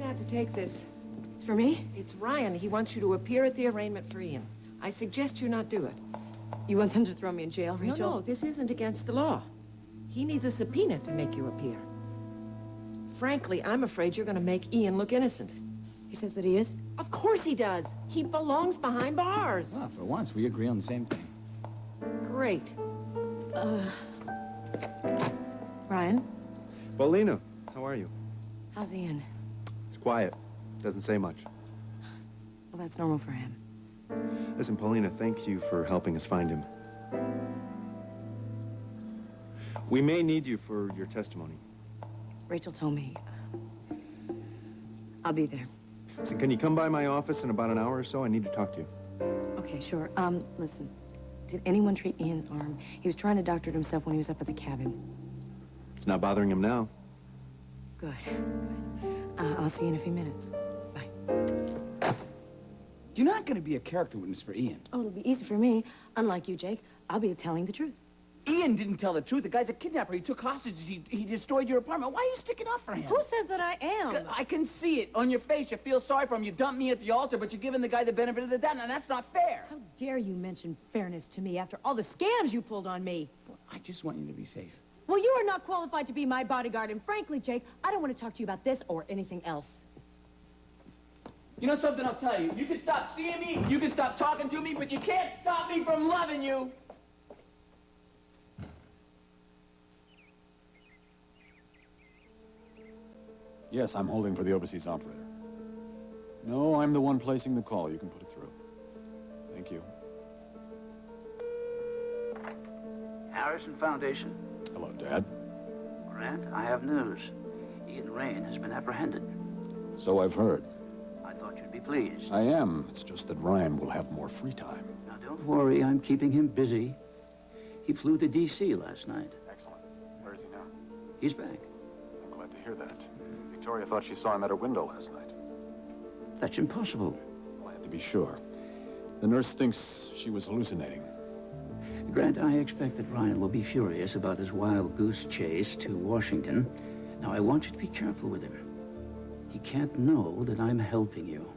have to take this. It's for me? It's Ryan. He wants you to appear at the arraignment for Ian. I suggest you not do it. You want them to throw me in jail, Rachel? No, this isn't against the law. He needs a subpoena to make you appear. Frankly, I'm afraid you're going to make Ian look innocent. He says that he is? Of course he does. He belongs behind bars. Well, for once, we agree on the same thing. Great. Ryan? Paulina, how are you? How's Ian? It's quiet. Doesn't say much. Well, that's normal for him. Listen, Paulina, thank you for helping us find him. We may need you for your testimony. Rachel told me. I'll be there. So can you come by my office in about an hour or so? I need to talk to you. Okay, sure. Listen. Did anyone treat Ian's arm? He was trying to doctor it himself when he was up at the cabin. It's not bothering him now. Good. I'll see you in a few minutes. Bye. You're not going to be a character witness for Ian. Oh, it'll be easy for me. Unlike you, Jake, I'll be telling the truth. Ian didn't tell the truth. The guy's a kidnapper. He took hostages. He destroyed your apartment. Why are you sticking up for him? Who says that I am? I can see it on your face. You feel sorry for him. You dumped me at the altar, but you're giving the guy the benefit of the doubt, and that's not fair. How dare you mention fairness to me after all the scams you pulled on me? Well, I just want you to be safe. Well, you are not qualified to be my bodyguard, and frankly, Jake, I don't want to talk to you about this or anything else. You know something, I'll tell you. You can stop seeing me, you can stop talking to me, but you can't stop me from loving you. Yes, I'm holding for the overseas operator. No, I'm the one placing the call. You can put it through. Thank you. Harrison Foundation. Hello, Dad. Grant, I have news. Ian Rain has been apprehended. So I've heard. I thought you'd be pleased. I am. It's just that Ryan will have more free time. Now, don't worry. I'm keeping him busy. He flew to D.C. last night. Excellent. Where is he now? He's back. I'm glad to hear that. Victoria thought she saw him at her window last night. That's impossible. Well, I had to be sure. The nurse thinks she was hallucinating. Grant, I expect that Ryan will be furious about his wild goose chase to Washington. Now, I want you to be careful with him. He can't know that I'm helping you.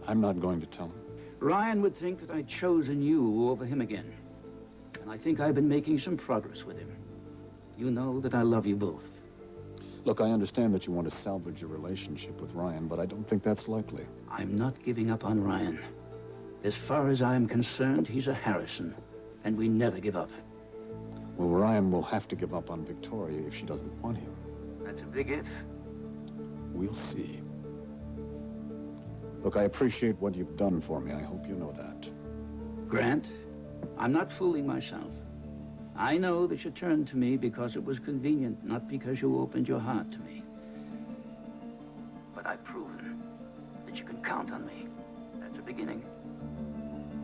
I'm not going to tell him. Ryan would think that I'd chosen you over him again. And I think I've been making some progress with him. You know that I love you both. Look, I understand that you want to salvage your relationship with Ryan, but I don't think that's likely. I'm not giving up on Ryan. As far as I'm concerned, he's a Harrison, and we never give up. Well, Ryan will have to give up on Victoria if she doesn't want him. That's a big if. We'll see. Look, I appreciate what you've done for me. I hope you know that. Grant, I'm not fooling myself. I know that you turned to me because it was convenient, not because you opened your heart to me. But I've proven that you can count on me. That's a beginning.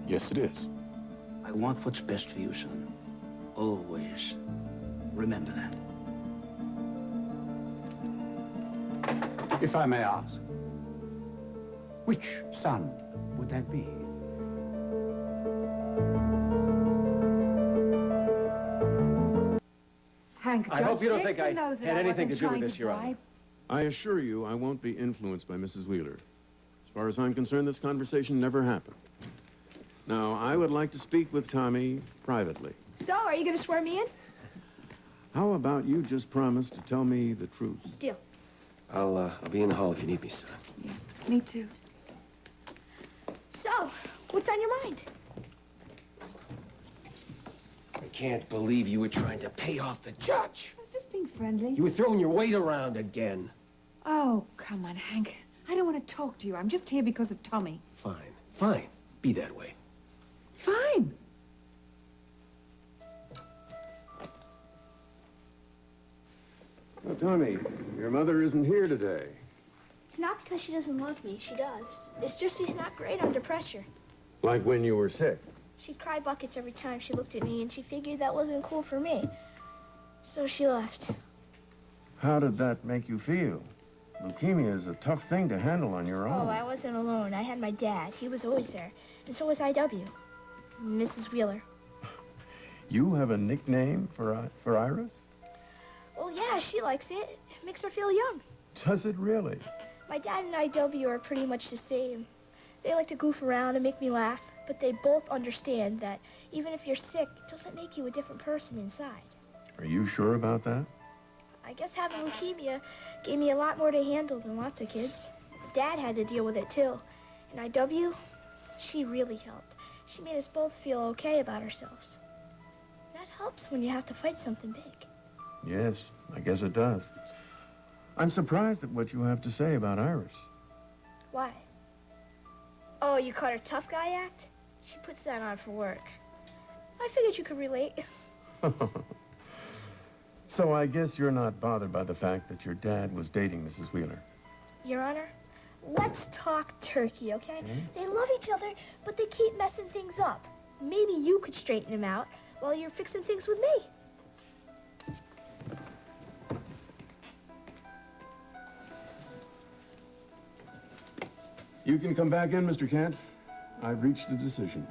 Yes, it is. I want what's best for you, son. Always. Remember that. If I may ask, which son would that be? Hank, I hope you don't think I had anything to do with this, Your Honor. I assure you I won't be influenced by Mrs. Wheeler. As far as I'm concerned, this conversation never happened. Now, I would like to speak with Tommy privately. So, are you going to swear me in? How about you just promise to tell me the truth? Deal. I'll be in the hall if you need me, son. Yeah, me too. So, what's on your mind? I can't believe you were trying to pay off the judge. I was just being friendly. You were throwing your weight around again. Oh, come on, Hank. I don't want to talk to you. I'm just here because of Tommy. Fine, fine. Be that way. Fine. Well, Tommy, your mother isn't here today. It's not because she doesn't love me. She does. It's just she's not great under pressure. Like when you were sick. She'd cry buckets every time she looked at me, and she figured that wasn't cool for me. So she left. How did that make you feel? Leukemia is a tough thing to handle on your own. Oh, I wasn't alone. I had my dad. He was always there. And so was I.W. Mrs. Wheeler. You have a nickname for Iris? Well, yeah, she likes it. It makes her feel young. Does it really? My dad and IW are pretty much the same. They like to goof around and make me laugh, but they both understand that even if you're sick, it doesn't make you a different person inside. Are you sure about that? I guess having leukemia gave me a lot more to handle than lots of kids. Dad had to deal with it too. And IW, she really helped. She made us both feel okay about ourselves. That helps when you have to fight something big. Yes, I guess it does. I'm surprised at what you have to say about Iris. Why? Oh, you caught her tough guy act? She puts that on for work. I figured you could relate. So I guess you're not bothered by the fact that your dad was dating Mrs. Wheeler. Your Honor, let's talk turkey, okay? Hmm? They love each other, but they keep messing things up. Maybe you could straighten them out while you're fixing things with me. You can come back in, Mr. Kent. I've reached a decision.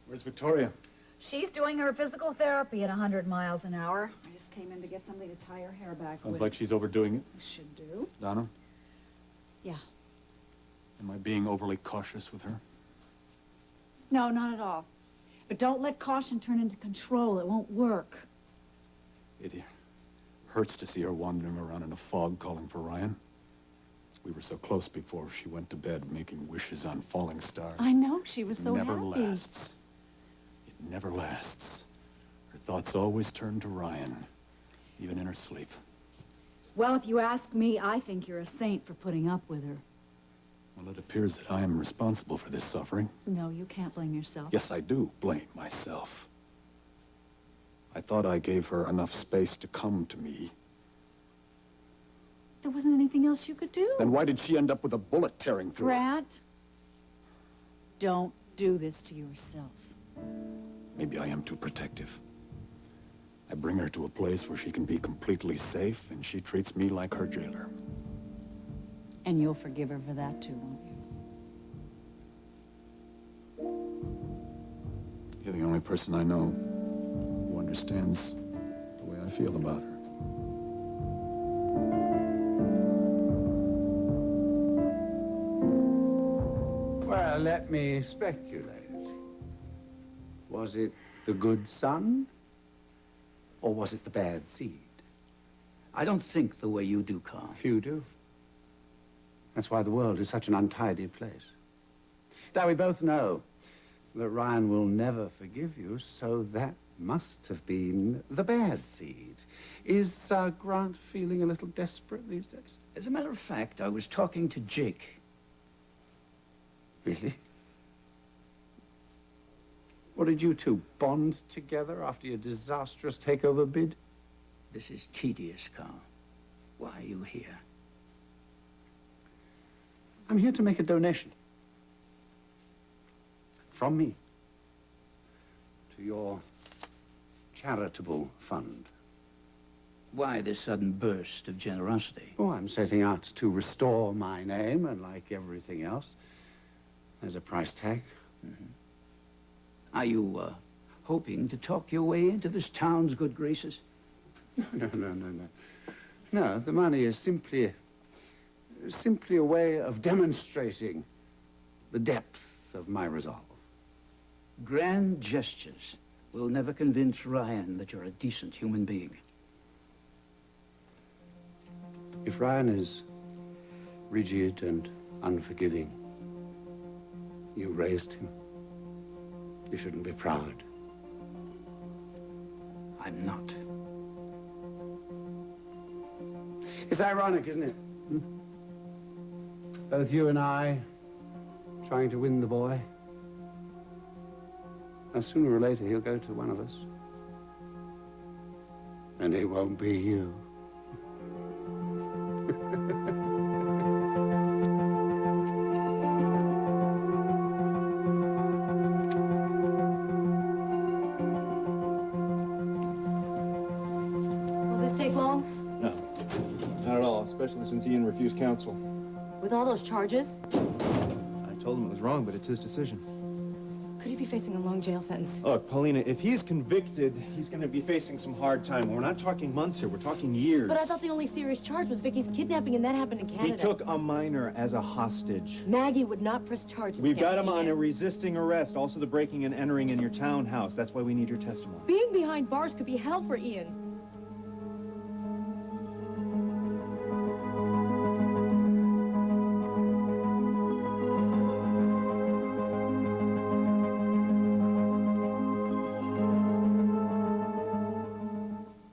Where's Victoria? She's doing her physical therapy at 100 miles an hour. I just came in to get something to tie her hair back Sounds with. like she's overdoing it. Should do. Donna? Yeah. Am I being overly cautious with her? No, not at all. But don't let caution turn into control. It won't work. It hurts to see her wandering around in a fog calling for Ryan. We were so close before she went to bed making wishes on falling stars. I know. She was so Never happy. lasts. It never lasts. Her thoughts always turn to Ryan, even in her sleep. Well, if you ask me, I think you're a saint for putting up with her. Well, it appears that I am responsible for this suffering. No, you can't blame yourself. Yes, I do blame myself. I thought I gave her enough space to come to me. There wasn't anything else you could do. Then why did she end up with a bullet tearing through her? Grant, don't do this to yourself. Maybe I am too protective. I bring her to a place where she can be completely safe, and she treats me like her jailer. And you'll forgive her for that, too, won't you? You're the only person I know who understands the way I feel about her. Well, let me speculate. Was it the good son, or was it the bad seed? I don't think the way you do, Carl. Few do. That's why the world is such an untidy place. Now, we both know that Ryan will never forgive you, so that must have been the bad seed. Is Grant feeling a little desperate these days? As a matter of fact, I was talking to Jake. Really? What, did you two bond together after your disastrous takeover bid? This is tedious, Carl. Why are you here? I'm here to make a donation. From me. To your charitable fund. Why this sudden burst of generosity? Oh, I'm setting out to restore my name, and like everything else, there's a price tag. Mm-hmm. Are you, hoping to talk your way into this town's good graces? No. No, the money is simply a way of demonstrating the depth of my resolve. Grand gestures will never convince Ryan that you're a decent human being. If Ryan is rigid and unforgiving, you raised him. You shouldn't be proud. I'm not. It's ironic, isn't it? Hmm? Both you and I trying to win the boy. And sooner or later, he'll go to one of us. And it won't be you. Will this take long? No, not at all, especially since Ian refused counsel. With all those charges? I told him it was wrong, but it's his decision. Could he be facing a long jail sentence? Look, Paulina, if he's convicted, he's going to be facing some hard time. We're not talking months here. We're talking years. But I thought the only serious charge was Vicky's kidnapping, and that happened in Canada. He took a minor as a hostage. Maggie would not press charges. We've got against him on Ian. a resisting arrest, also the breaking and entering in your townhouse. That's why we need your testimony. Being behind bars could be hell for Ian.